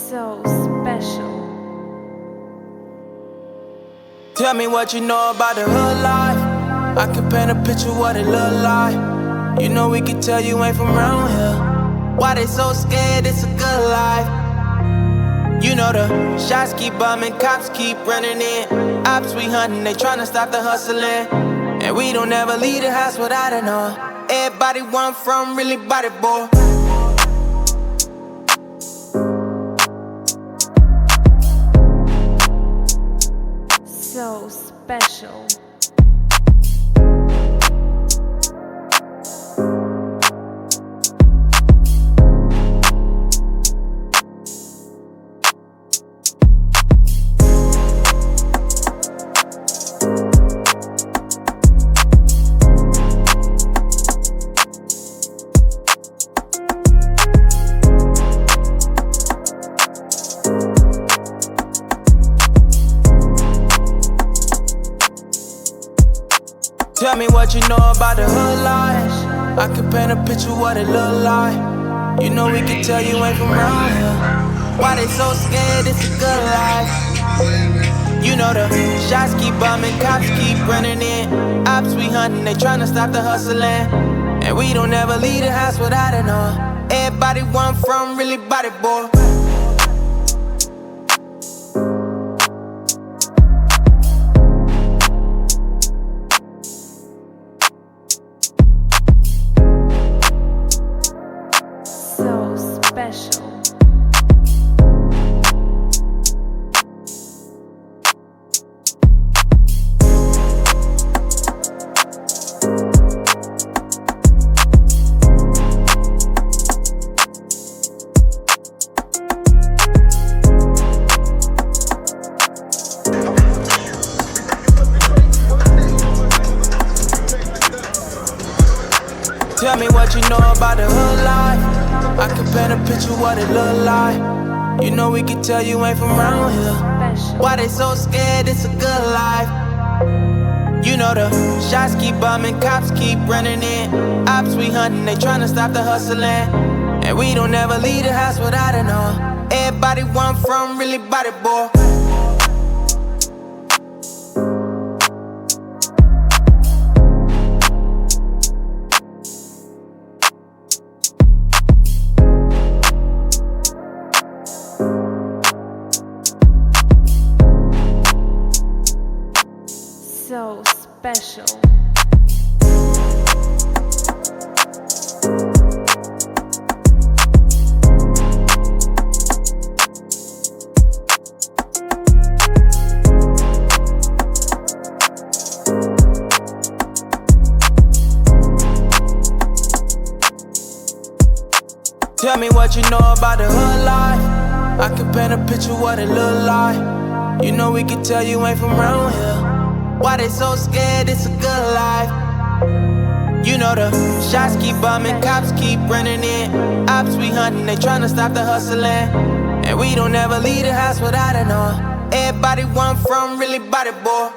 So special. Tell me what you know about the hood life. I can paint a picture what it look like. You know we can tell you ain't from around here. Why they so scared? It's a good life. You know the shots keep bumming, cops keep running in. Ops we hunting, they tryna stop the hustling. And we don't ever leave the house without it all. Everybody want from really body boy. So special. Tell me what you know about the hood life. I can paint a picture what it look like. You know we can tell you ain't from around here. Why they so scared? It's a good life. You know the shots keep bumming, cops keep running in. Ops we hunting, they tryna stop the hustling. And we don't ever leave the house without it all. Everybody want from really body boy. So special. Tell me what you know about the hood life. I can paint a picture what it look like. You know we can tell you ain't from around here. Why they so scared? It's a good life. You know the shots keep bumming, cops keep running in. Ops we hunting, they tryna stop the hustling. And we don't ever leave the house without it all. Everybody want from really body boy. So special. Tell me what you know about the hood life. I can paint a picture what it look like. You know we can tell you ain't from around here. Why they so scared? It's a good life. You know the shots keep bumming, cops keep running in. Ops we hunting, they tryna stop the hustling. And we don't ever leave the house without it all. Everybody want from really body boy.